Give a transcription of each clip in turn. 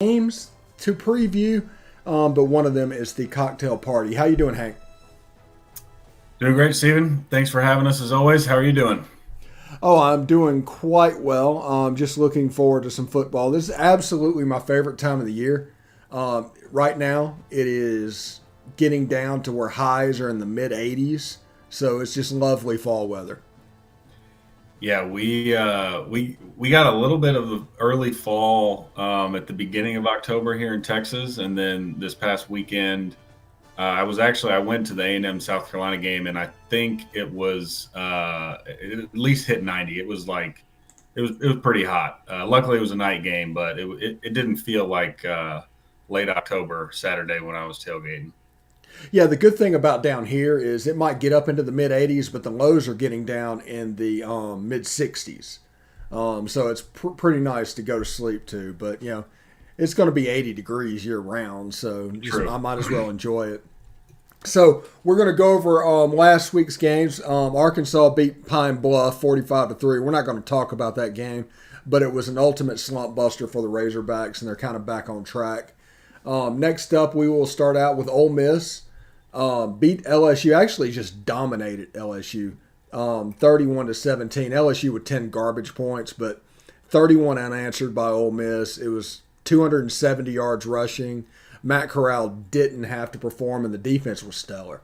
games to preview, but one of them is the cocktail party. How you doing, Hank? Doing great, Steven. Thanks for having us as always. How are you doing? Oh, I'm doing quite well. Just looking forward to some football. This is absolutely my favorite time of the year. Right now, it is getting down to where highs are in the mid 80s, so it's just lovely fall weather. Yeah, we got a little bit of the early fall at the beginning of October here in Texas, and then this past weekend, I went to the A&M South Carolina game, and I think it at least hit 90. It was pretty hot. Luckily, it was a night game, but it didn't feel like late October Saturday when I was tailgating. Yeah, the good thing about down here is it might get up into the mid 80s, but the lows are getting down in the mid 60s. So it's pretty nice to go to sleep to. But it's going to be 80 degrees year round, so True. I might as well enjoy it. So we're going to go over last week's games. Arkansas beat Pine Bluff 45-3. We're not going to talk about that game, but it was an ultimate slump buster for the Razorbacks, and they're kind of back on track. Next up, we will start out with Ole Miss. Beat LSU. Actually, just dominated LSU. 31-17. LSU with 10 garbage points, but 31 unanswered by Ole Miss. It was 270 yards rushing. Matt Corral didn't have to perform, and the defense was stellar.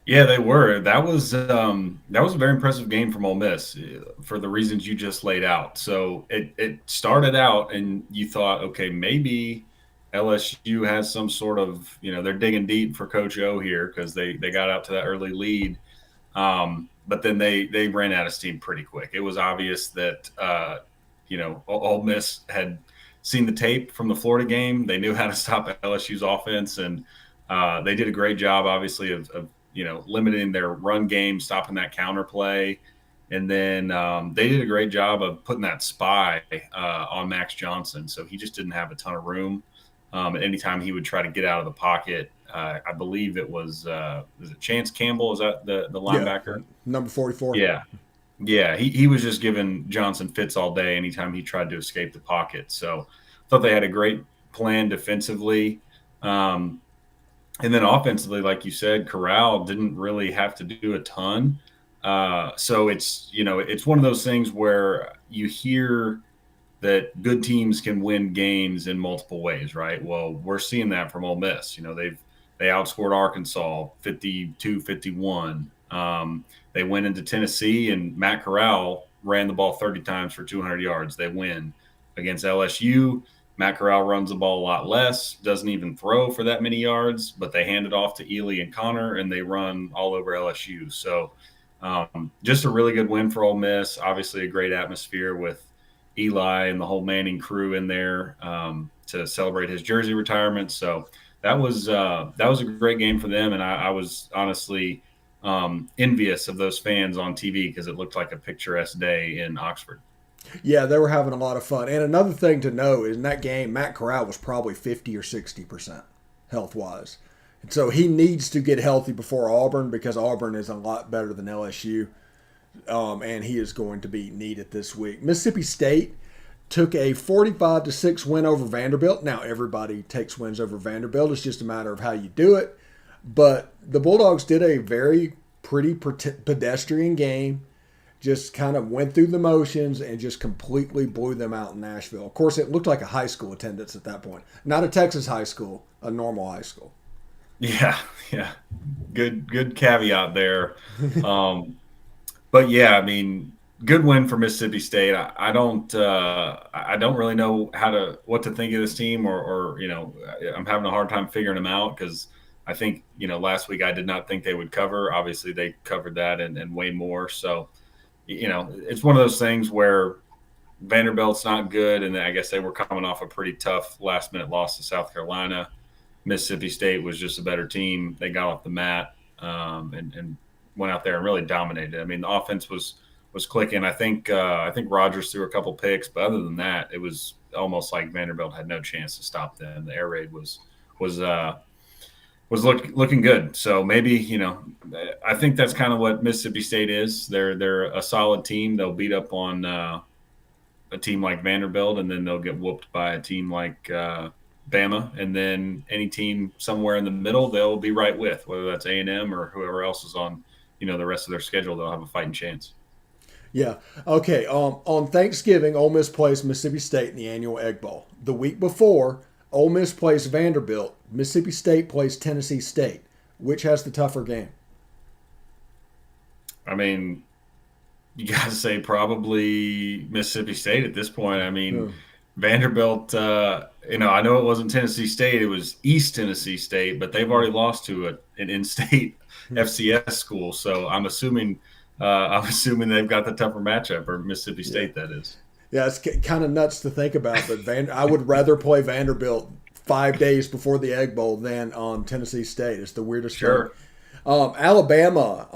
Yeah, they were. That was a very impressive game from Ole Miss for the reasons you just laid out. So it started out, and you thought, okay, maybe LSU has some sort of they're digging deep for Coach O here because they got out to that early lead, but then they ran out of steam pretty quick. It was obvious that Ole Miss had seen the tape from the Florida game. They knew how to stop LSU's offense, and they did a great job, obviously, of limiting their run game, stopping that counter play. And then they did a great job of putting that spy on Max Johnson. So he just didn't have a ton of room. At any time he would try to get out of the pocket, I believe is it Chance Campbell? Is that the Yeah, linebacker? number 44. Yeah. Yeah. He was just giving Johnson fits all day anytime he tried to escape the pocket. So I thought they had a great plan defensively. Um, and then offensively, like you said, Corral didn't really have to do a ton. So it's one of those things where you hear that good teams can win games in multiple ways, right? Well, we're seeing that from Ole Miss. They outscored Arkansas 52-51. They went into Tennessee, and Matt Corral ran the ball 30 times for 200 yards. They win against LSU. Matt Corral runs the ball a lot less, doesn't even throw for that many yards, but they hand it off to Ely and Connor, and they run all over LSU. So just a really good win for Ole Miss. Obviously, a great atmosphere with Eli and the whole Manning crew in there to celebrate his jersey retirement. So that was a great game for them, and I was honestly envious of those fans on TV because it looked like a picturesque day in Oxford. Yeah, they were having a lot of fun. And another thing to know is in that game, Matt Corral was probably 50 or 60% health wise. And so he needs to get healthy before Auburn because Auburn is a lot better than LSU. And he is going to be needed this week. Mississippi State took a 45-6 win over Vanderbilt. Now, everybody takes wins over Vanderbilt. It's just a matter of how you do it. But the Bulldogs did a very pretty pedestrian game, just kind of went through the motions and just completely blew them out in Nashville. Of course, it looked like a high school attendance at that point. Not a Texas high school, a normal high school. Yeah, yeah, good caveat there. Um, but yeah, I mean, good win for Mississippi State. I don't really know what to think of this team, or I'm having a hard time figuring them out because I think last week I did not think they would cover. Obviously, they covered that and way more. So it's one of those things where Vanderbilt's not good, and I guess they were coming off a pretty tough last minute loss to South Carolina. Mississippi State was just a better team. They got off the mat and went out there and really dominated. I mean, the offense was clicking. I think Rogers threw a couple picks, but other than that, it was almost like Vanderbilt had no chance to stop them. The air raid was uh, looking good. So maybe I think that's kind of what Mississippi State is. They're a solid team. They'll beat up on a team like Vanderbilt, and then they'll get whooped by a team like Bama, and then any team somewhere in the middle they'll be right with, whether that's A&M or whoever else is on the rest of their schedule. They'll have a fighting chance. Yeah. Okay. On Thanksgiving, Ole Miss plays Mississippi State in the annual Egg Bowl. The week before, Ole Miss plays Vanderbilt. Mississippi State plays Tennessee State. Which has the tougher game? I mean, you got to say probably Mississippi State at this point. I mean, Hmm. Vanderbilt. I know it wasn't Tennessee State; it was East Tennessee State, but they've already lost to an in-state FCS school. So I'm assuming they've got the tougher matchup, or Mississippi Yeah. State, that is. Yeah, it's kind of nuts to think about, but I would rather play Vanderbilt 5 days before the Egg Bowl than on Tennessee State. It's the weirdest thing. Sure. Alabama,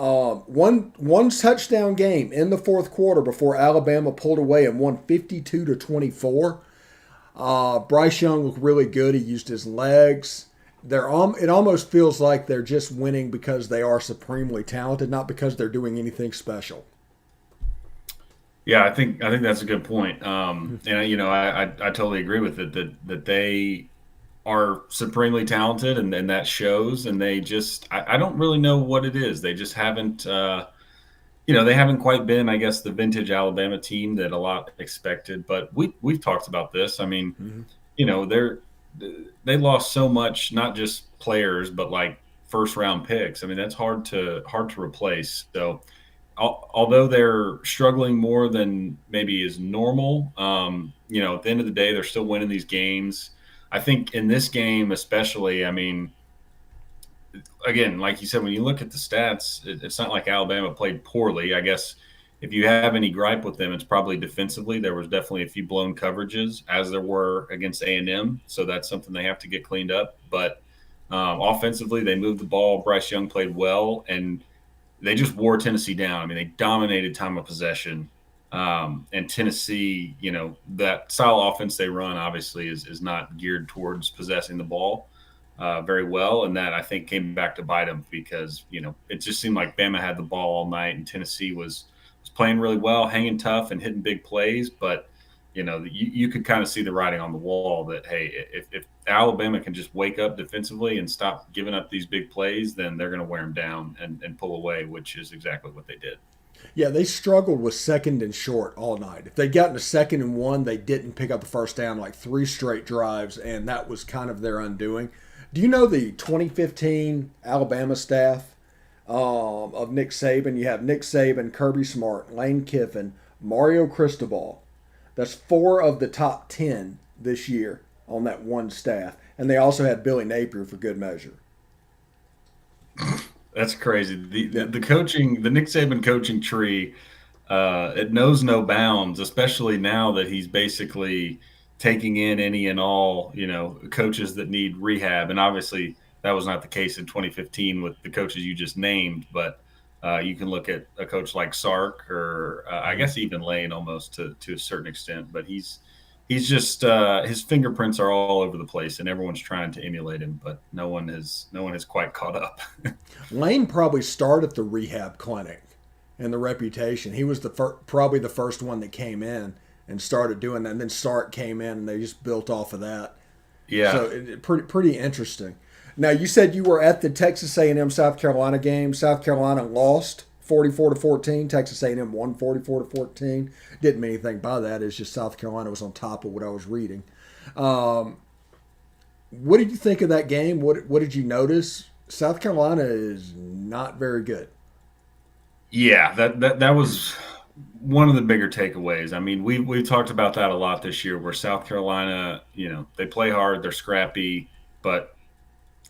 one touchdown game in the fourth quarter before Alabama pulled away and won 52-24. Bryce Young looked really good. He used his legs. It almost feels like they're just winning because they are supremely talented, not because they're doing anything special. Yeah, I think that's a good point. And I totally agree with it that they are supremely talented, and that shows. And they just I don't really know what it is. They just haven't they haven't quite been, I guess, the vintage Alabama team that a lot expected. But we've talked about this. I mean, Mm-hmm. they're they lost so much, not just players, but like first round picks. I mean, that's hard to replace. So although they're struggling more than maybe is normal, at the end of the day, they're still winning these games. I think in this game, especially, I mean, again, like you said, when you look at the stats, it's not like Alabama played poorly. I guess if you have any gripe with them, it's probably defensively. There was definitely a few blown coverages, as there were against A&M. So that's something they have to get cleaned up. But offensively, they moved the ball. Bryce Young played well, and they just wore Tennessee down. I mean, they dominated time of possession. And Tennessee, that style of offense they run obviously is not geared towards possessing the ball very well. And that, I think, came back to bite them because, it just seemed like Bama had the ball all night and Tennessee was playing really well, hanging tough and hitting big plays. But, you could kind of see the writing on the wall that, hey, if Alabama can just wake up defensively and stop giving up these big plays, then they're going to wear them down and pull away, which is exactly what they did. Yeah, they struggled with second and short all night. If they'd gotten a second and one, they didn't pick up the first down like three straight drives, and that was kind of their undoing. Do you know the 2015 Alabama staff of Nick Saban? You have Nick Saban, Kirby Smart, Lane Kiffin, Mario Cristobal. That's four of the top 10 this year on that one staff. And they also had Billy Napier for good measure. That's crazy. The, Yeah. the the coaching, the Nick Saban coaching tree, it knows no bounds. Especially now that he's basically taking in any and all coaches that need rehab. And obviously, that was not the case in 2015 with the coaches you just named. But you can look at a coach like Sark, or I Mhm. guess even Lane, almost to a certain extent. But he's just his fingerprints are all over the place, and everyone's trying to emulate him, but no one has quite caught up. Lane probably started the rehab clinic and the reputation. He was probably the first one that came in and started doing that. And then Stark came in and they just built off of that. Yeah. So pretty interesting. Now you said you were at the Texas A&M South Carolina game. South Carolina lost 44-14. Texas A&M won 44-14. Didn't mean anything by that. It's just South Carolina was on top of what I was reading. Um, what did you think of that game? What did you notice? South Carolina is not very good. Yeah, that was one of the bigger takeaways. I mean, we've talked about that a lot this year, where South Carolina, they play hard, they're scrappy, but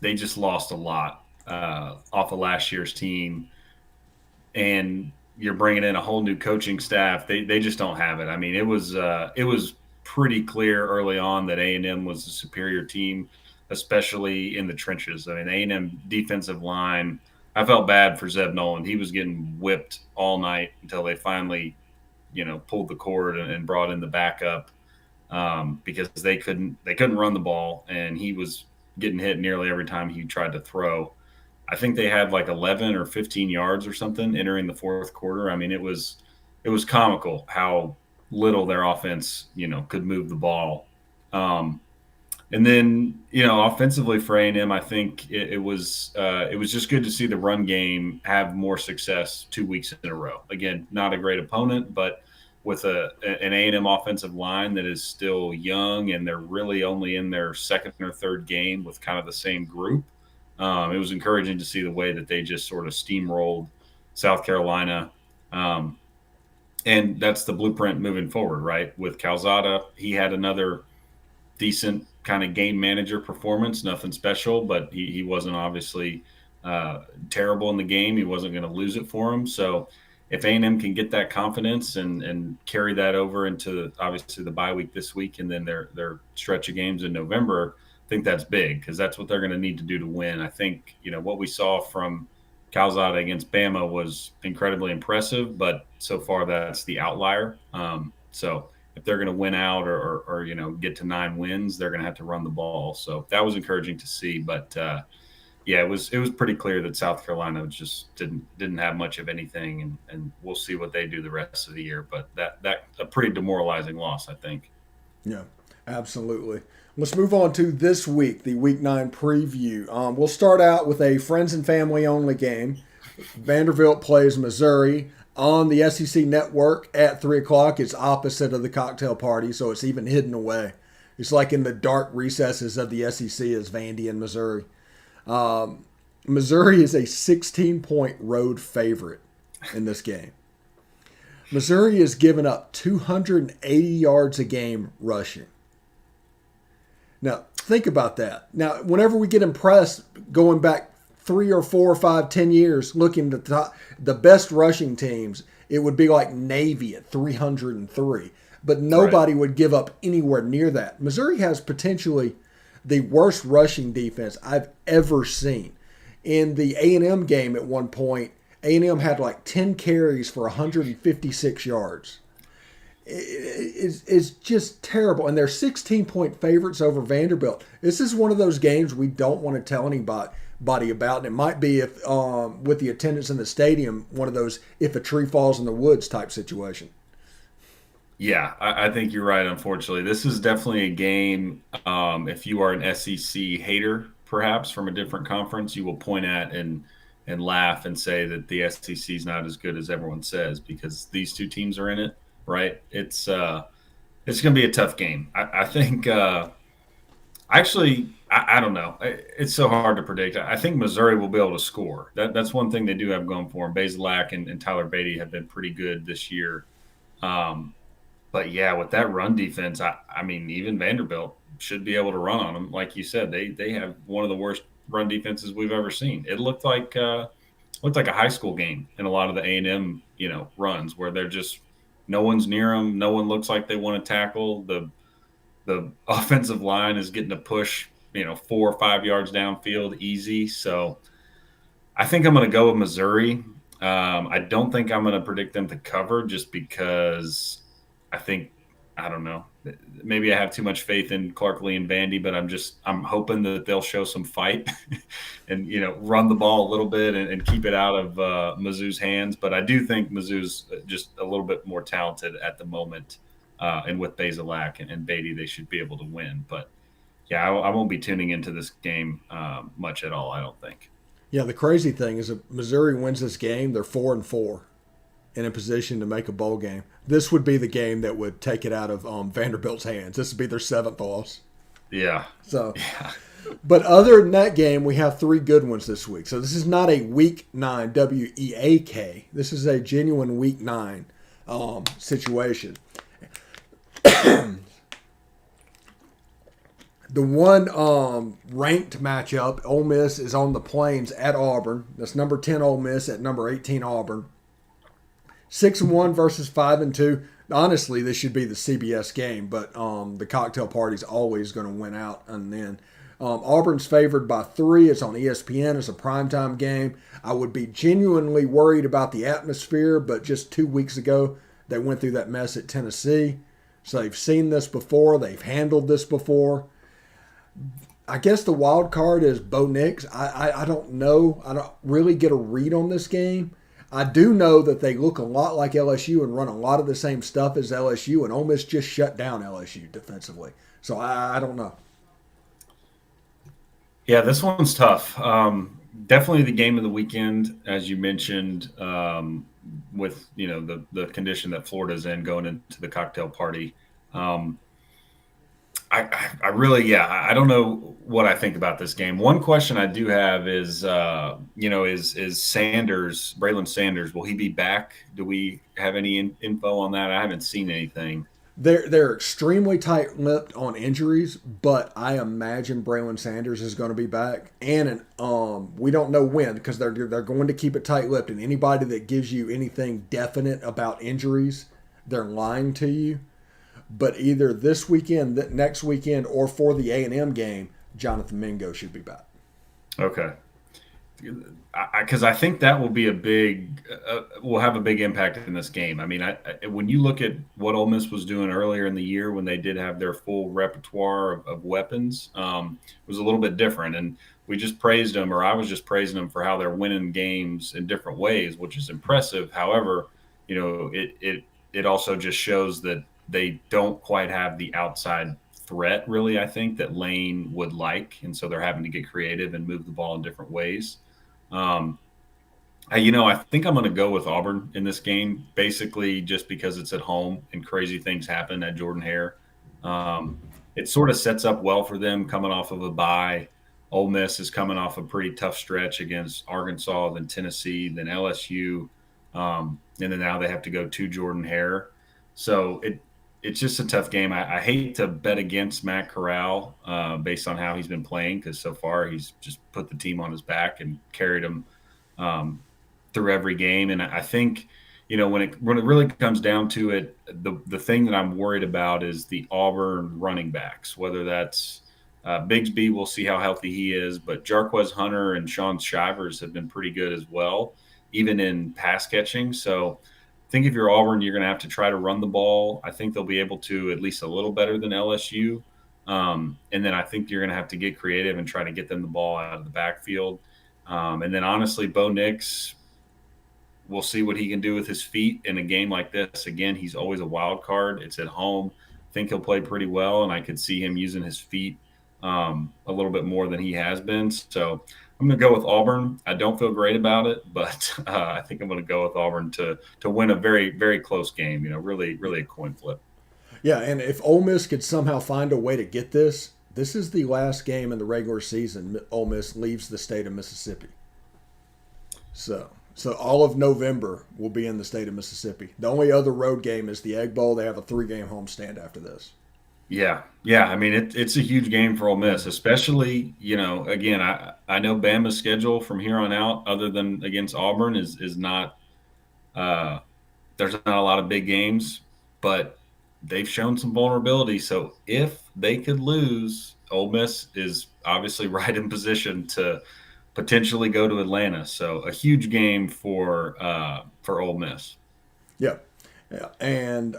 they just lost a lot off of last year's team, and you're bringing in a whole new coaching staff. They just don't have it. I mean, it was pretty clear early on that A&M was a superior team, especially in the trenches. I mean, A&M defensive line. I felt bad for Zeb Nolan. He was getting whipped all night until they finally, pulled the cord and brought in the backup because they couldn't run the ball, and he was getting hit nearly every time he tried to throw. I think they had like 11 or 15 yards or something entering the fourth quarter. I mean, it was comical how little their offense, could move the ball. And then, offensively for A&M, I think it was just good to see the run game have more success 2 weeks in a row. Again, not a great opponent, but with an A&M offensive line that is still young, and they're really only in their second or third game with kind of the same group. It was encouraging to see the way that they just sort of steamrolled South Carolina. And that's the blueprint moving forward, right? With Calzada, he had another decent kind of game manager performance, nothing special, but he wasn't obviously terrible in the game. He wasn't going to lose it for him. So if A&M can get that confidence and carry that over into obviously the bye week this week and then their stretch of games in November, I think that's big because that's what they're going to need to do to win. I think, what we saw from Calzada against Bama was incredibly impressive, but so far that's the outlier. So if they're going to win out or get to 9 wins, they're going to have to run the ball. So that was encouraging to see. But yeah, it was pretty clear that South Carolina just didn't have much of anything, and we'll see what they do the rest of the year. But that a pretty demoralizing loss, I think. Yeah, absolutely. Let's move on to this week, the Week 9 preview. We'll start out with a friends and family only game. Vanderbilt plays Missouri on the SEC network at 3 o'clock. It's opposite of the cocktail party, so it's even hidden away. It's like in the dark recesses of the SEC is Vandy and Missouri. Missouri is a 16-point road favorite in this game. Missouri has given up 280 yards a game rushing. Now, think about that. Now, whenever we get impressed going back 3 or 4 or 5, 10 years, looking at the best rushing teams, it would be like Navy at 303. But nobody would give up anywhere near that. Missouri has potentially the worst rushing defense I've ever seen. In the A&M game at one point, A&M had like 10 carries for 156 yards. It's just terrible. And they're 16-point favorites over Vanderbilt. This is one of those games we don't want to tell anybody about. And it might be, if with the attendance in the stadium, one of those if a tree falls in the woods type situation. Yeah, I think you're right, unfortunately. This is definitely a game, if you are an SEC hater, perhaps, from a different conference, you will point at and laugh and say that the SEC is not as good as everyone says because these two teams are in it, right? It's going to be a tough game. I think actually, I don't know. It's so hard to predict. I think Missouri will be able to score. That's one thing they do have going for them. Bazelak and Tyler Beatty have been pretty good this year. But yeah, with that run defense, I mean, even Vanderbilt should be able to run on them. Like you said, they have one of the worst run defenses we've ever seen. It looked like a high school game in a lot of the A&M runs where they're just no one's near them, no one looks like they want to tackle. The offensive line is getting a push 4 or 5 yards downfield easy. So I think I'm going to go with Missouri. I don't think I'm going to predict them to cover just because I don't know. Maybe I have too much faith in Clark Lee and Vandy, but I'm hoping that they'll show some fight and, run the ball a little bit and keep it out of Mizzou's hands. But I do think Mizzou's just a little bit more talented at the moment. And with Bazelak and Beatty, they should be able to win. But yeah, I won't be tuning into this game much at all, I don't think. Yeah, the crazy thing is if Missouri wins this game, they're 4-4 in a position to make a bowl game. This would be the game that would take it out of Vanderbilt's hands. This would be their 7th loss. Yeah. So, yeah. But other than that game, we have 3 good ones this week. So this is not a Week 9 WEAK. This is a genuine Week 9 situation. The one ranked matchup, Ole Miss is on the Plains at Auburn. That's number 10 Ole Miss at number 18 Auburn. 6-1 versus 5-2. Honestly, this should be the CBS game, but the cocktail party's always going to win out. And then Auburn's favored by 3. It's on ESPN. It's a primetime game. I would be genuinely worried about the atmosphere, but just 2 weeks ago, they went through that mess at Tennessee. So they've seen this before. They've handled this before. I guess the wild card is Bo Nix. I don't know. I don't really get a read on this game. I do know that they look a lot like LSU and run a lot of the same stuff as LSU, and Ole Miss just shut down LSU defensively. So I don't know. Yeah, this one's tough. Definitely the game of the weekend, as you mentioned, with the condition that Florida's in going into the cocktail party. Um, I really, yeah, I don't know what I think about this game. One question I do have is, is Sanders, Braylon Sanders, will he be back? Do we have any info on that? I haven't seen anything. They're extremely tight-lipped on injuries, but I imagine Braylon Sanders is going to be back, and we don't know when because they're going to keep it tight-lipped. And anybody that gives you anything definite about injuries, they're lying to you. But either this weekend, next weekend, or for the A&M game, Jonathan Mingo should be back. Okay. Because I think that will be will have a big impact in this game. I mean, when you look at what Ole Miss was doing earlier in the year when they did have their full repertoire of weapons, it was a little bit different. And we just praised them, or I was just praising them for how they're winning games in different ways, which is impressive. However, it also just shows that they don't quite have the outside threat, really, I think, that Lane would like. And so they're having to get creative and move the ball in different ways. Um, I think I'm going to go with Auburn in this game, basically just because it's at home and crazy things happen at Jordan Hare. Um, it sort of sets up well for them coming off of a bye. Ole Miss is coming off a pretty tough stretch against Arkansas, then Tennessee, then LSU, and then now they have to go to Jordan Hare. So it's just a tough game. I hate to bet against Matt Corral based on how he's been playing because so far he's just put the team on his back and carried them um, through every game. And I think when it really comes down to it, the thing that I'm worried about is the Auburn running backs, whether that's Bigsby. We'll see how healthy he is, but Jarquez Hunter and Sean Shivers have been pretty good as well, even in pass catching. So I think if you're Auburn, you're going to have to try to run the ball. I think they'll be able to at least a little better than LSU. And then I think you're going to have to get creative and try to get them the ball out of the backfield. And then honestly, Bo Nix, we'll see what he can do with his feet in a game like this. Again, he's always a wild card. It's at home. I think he'll play pretty well, and I could see him using his feet a little bit more than he has been. So I'm going to go with Auburn. I don't feel great about it, but I think I'm going to go with Auburn to win a very, very close game. Really, really a coin flip. Yeah, and if Ole Miss could somehow find a way to get this, this is the last game in the regular season Ole Miss leaves the state of Mississippi. So all of November will be in the state of Mississippi. The only other road game is the Egg Bowl. They have a 3-game homestand after this. Yeah, yeah. I mean, it's a huge game for Ole Miss, especially again, I know Bama's schedule from here on out, other than against Auburn, is not. There's not a lot of big games, but they've shown some vulnerability. So if they could lose, Ole Miss is obviously right in position to potentially go to Atlanta. So a huge game for Ole Miss. Yeah. Yeah. And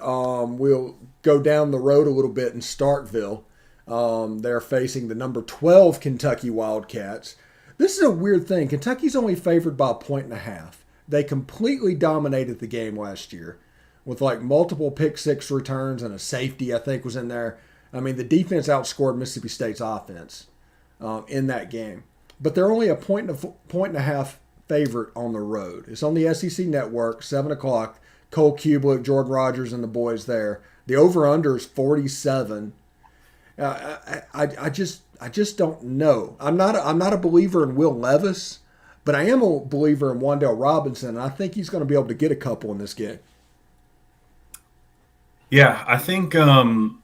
we'll go down the road a little bit in Starkville. They're facing the number 12 Kentucky Wildcats. This is a weird thing. Kentucky's only favored by 1.5. They completely dominated the game last year with like multiple pick six returns and a safety, I think, was in there. I mean, the defense outscored Mississippi State's offense in that game. But they're only a point and a half favorite on the road. It's on the SEC network, 7 o'clock. Cole Kublik, Jordan Rogers, and the boys there. The over/under is 47. I just don't know. I'm not a believer in Will Levis, but I am a believer in Wan'Dale Robinson, and I think he's going to be able to get a couple in this game. Yeah, I think it's going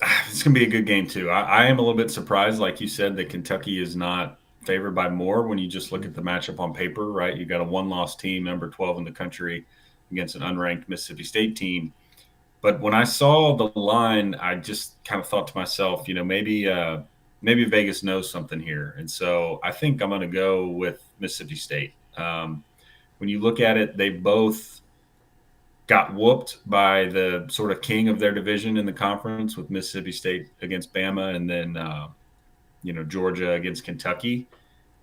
to be a good game too. I am a little bit surprised, like you said, that Kentucky is not favored by more when you just look at the matchup on paper, right? You got a one-loss team, number 12 in the country, against an unranked Mississippi State team. But when I saw the line, I just kind of thought to myself, maybe Vegas knows something here, and so I think I'm going to go with Mississippi State. When you look at it, they both got whooped by the sort of king of their division in the conference with Mississippi State against Bama, and then Georgia against Kentucky.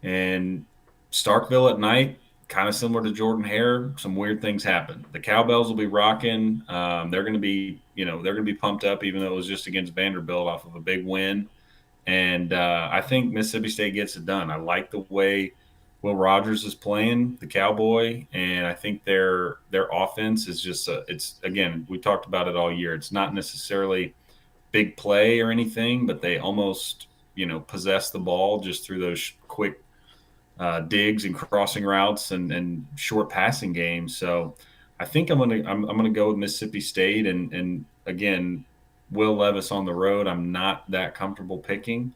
And Starkville at night, kind of similar to Jordan Hare, some weird things happen. The cowbells will be rocking. They're going to be, they're going to be pumped up, even though it was just against Vanderbilt off of a big win. And I think Mississippi State gets it done. I like the way Will Rogers is playing, the Cowboy, and I think their offense is just it's, again, we talked about it all year. It's not necessarily big play or anything, but they almost possess the ball just through those quick digs and crossing routes and short passing games. So I think I'm gonna go with Mississippi State, and again, Will Levis on the road, I'm not that comfortable picking.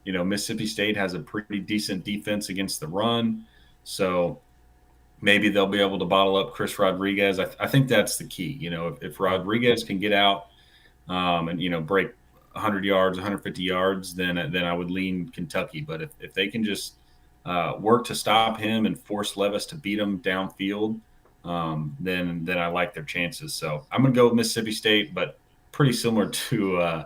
Mississippi State has a pretty decent defense against the run, so maybe they'll be able to bottle up Chris Rodriguez. I think that's the key. If Rodriguez can get out and break 100 yards, 150 yards, then I would lean Kentucky. But if they can just work to stop him and force Levis to beat him downfield, then I like their chances. So I'm going to go with Mississippi State, but pretty similar to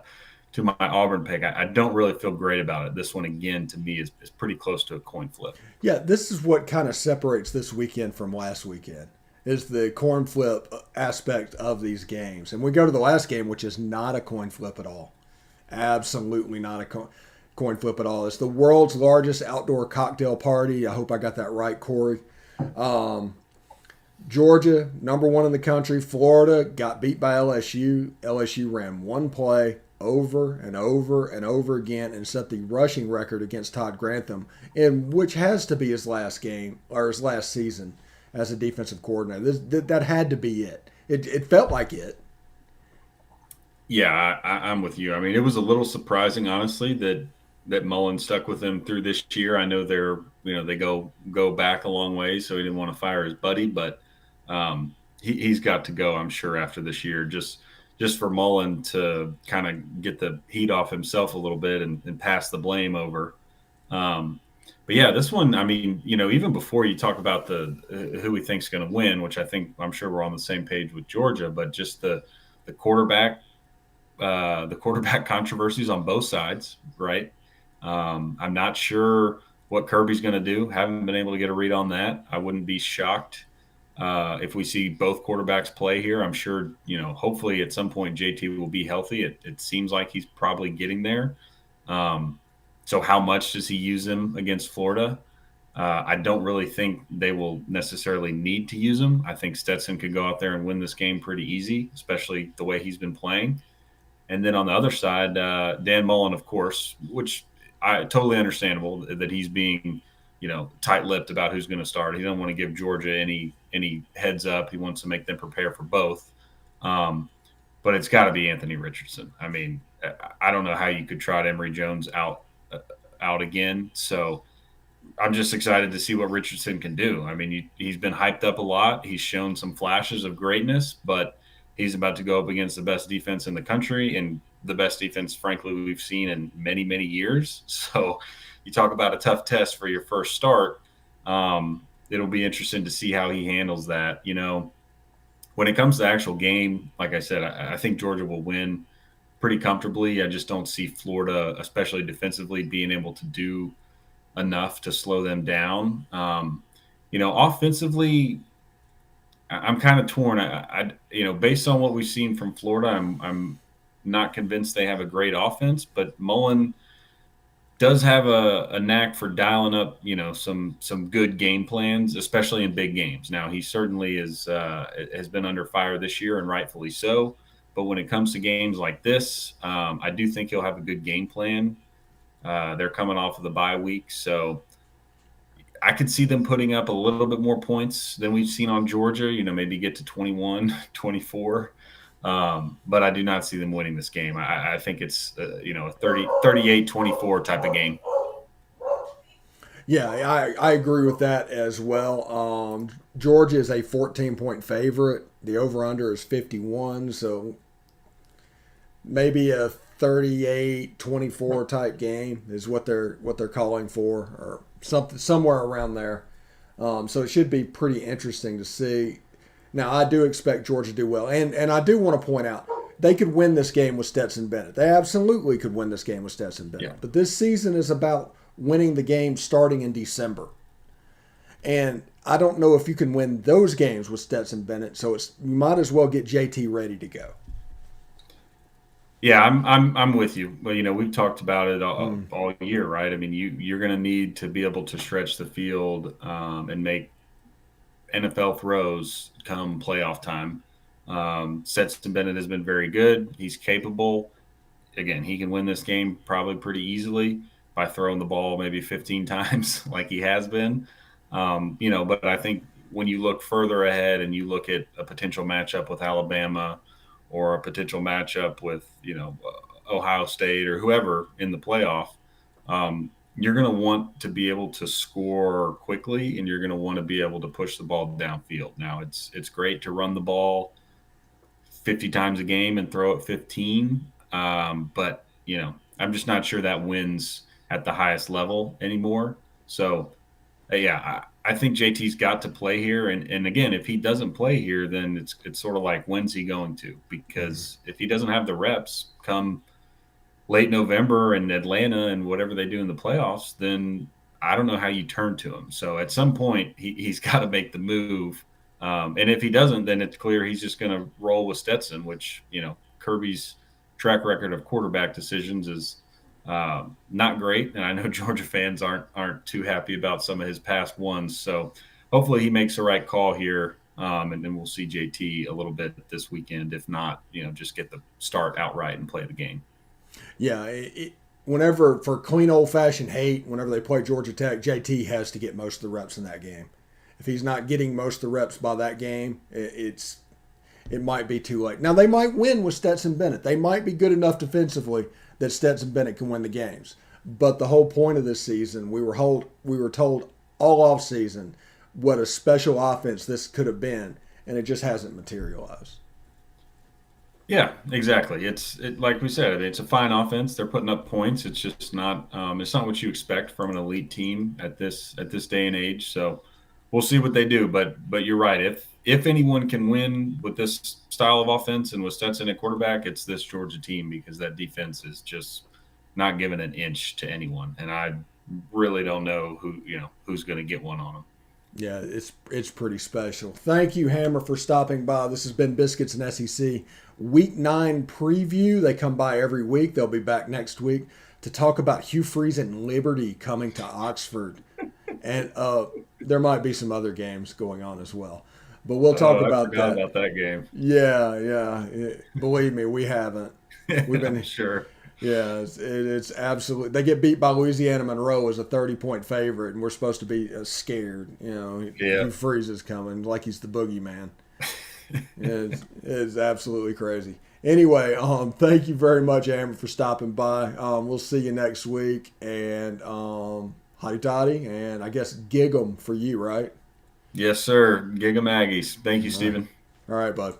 my Auburn pick. I don't really feel great about it. This one, again, to me is pretty close to a coin flip. Yeah, this is what kind of separates this weekend from last weekend, is the coin flip aspect of these games. And we go to the last game, which is not a coin flip at all. Absolutely not a coin flip at all. It's the world's largest outdoor cocktail party. I hope I got that right, Corey. Georgia, number one in the country. Florida got beat by LSU. LSU ran one play over and over and over again and set the rushing record against Todd Grantham, in which has to be his last game or his last season as a defensive coordinator. That had to be it. It felt like it. Yeah, I'm with you. I mean, it was a little surprising, honestly, that Mullen stuck with him through this year. I know they go back a long way, so he didn't want to fire his buddy, but he's got to go, I'm sure, after this year, just for Mullen to kind of get the heat off himself a little bit and pass the blame over. But yeah, this one, I mean, even before you talk about who we think's going to win, which I'm sure we're on the same page with Georgia, but just the quarterback controversies on both sides, right? I'm not sure what Kirby's going to do. Haven't been able to get a read on that. I wouldn't be shocked if we see both quarterbacks play here. I'm sure, hopefully at some point JT will be healthy. It seems like he's probably getting there. So how much does he use him against Florida? I don't really think they will necessarily need to use him. I think Stetson could go out there and win this game pretty easy, especially the way he's been playing. And then on the other side, Dan Mullen, of course, which I totally understandable that he's being, tight-lipped about who's going to start. He doesn't want to give Georgia any heads up. He wants to make them prepare for both. But it's got to be Anthony Richardson. I mean, I don't know how you could trot Emory Jones out again. So I'm just excited to see what Richardson can do. I mean, he's been hyped up a lot. He's shown some flashes of greatness, but he's about to go up against the best defense in the country and the best defense, frankly, we've seen in many, many years. So you talk about a tough test for your first start. It'll be interesting to see how he handles that. When it comes to the actual game, like I said, I think Georgia will win pretty comfortably. I just don't see Florida, especially defensively, being able to do enough to slow them down. Offensively, I'm kind of torn. Based on what we've seen from Florida, I'm not convinced they have a great offense, but Mullen does have a knack for dialing up, some good game plans, especially in big games. Now, he certainly has been under fire this year, and rightfully so. But when it comes to games like this, I do think he'll have a good game plan. They're coming off of the bye week, so I could see them putting up a little bit more points than we've seen on Georgia, maybe get to 21, 24. But I do not see them winning this game. I think it's, a 38-24 type of game. Yeah, I agree with that as well. Georgia is a 14-point favorite. The over-under is 51, so maybe a 38-24 type game is what they're calling for, or somewhere around there. So it should be pretty interesting to see. Now, I do expect Georgia to do well, and I do want to point out they could win this game with Stetson Bennett. They absolutely could win this game with Stetson Bennett. Yeah. But this season is about winning the game starting in December. And I don't know if you can win those games with Stetson Bennett. So you might as well get JT ready to go. Yeah, I'm with you. Well, we've talked about it Mm. all year, right? I mean, you're going to need to be able to stretch the field and make NFL throws come playoff time. Stetson Bennett has been very good. He's capable. Again, he can win this game probably pretty easily by throwing the ball maybe 15 times like he has been. But I think when you look further ahead and you look at a potential matchup with Alabama or a potential matchup with, Ohio State or whoever in the playoff, you're going to want to be able to score quickly and you're going to want to be able to push the ball downfield. Now, it's great to run the ball 50 times a game and throw it 15. But, I'm just not sure that wins at the highest level anymore. So, yeah, I think JT's got to play here. And again, if he doesn't play here, then it's sort of like, when's he going to? Because if he doesn't have the reps come late November in Atlanta and whatever they do in the playoffs, then I don't know how you turn to him. So at some point, he's got to make the move. And if he doesn't, then it's clear he's just going to roll with Stetson, which, Kirby's track record of quarterback decisions is not great. And I know Georgia fans aren't too happy about some of his past ones. So hopefully he makes the right call here. And then we'll see JT a little bit this weekend. If not, just get the start outright and play the game. Yeah, whenever for clean old fashioned hate, whenever they play Georgia Tech, JT has to get most of the reps in that game. If he's not getting most of the reps by that game, it might be too late. Now they might win with Stetson Bennett. They might be good enough defensively that Stetson Bennett can win the games. But the whole point of this season, we were told all off season what a special offense this could have been, and it just hasn't materialized. Yeah, exactly. It's like we said, it's a fine offense. They're putting up points. It's just not. It's not what you expect from an elite team at this day and age. So we'll see what they do. But you're right. If anyone can win with this style of offense and with Stetson at quarterback, it's this Georgia team because that defense is just not giving an inch to anyone. And I really don't know who's going to get one on them. Yeah, it's pretty special. Thank you, Hammer, for stopping by. This has been Biscuits and SEC Week 9 preview. They come by every week. They'll be back next week to talk about Hugh Freeze and Liberty coming to Oxford. And there might be some other games going on as well. But we'll talk I about forgot that. about that game. Yeah. Believe me, we haven't. We've I'm been sure. Yeah, it's absolutely. They get beat by Louisiana Monroe as a 30-point favorite, and we're supposed to be scared. Yeah. Hugh Freeze is coming like he's the boogeyman. It's absolutely crazy. Anyway, thank you very much, Amber, for stopping by. We'll see you next week, and hotty toddy, and I guess gig 'em for you, right? Yes, sir. Giga Maggies. Thank you, All right, Stephen. all right, bud.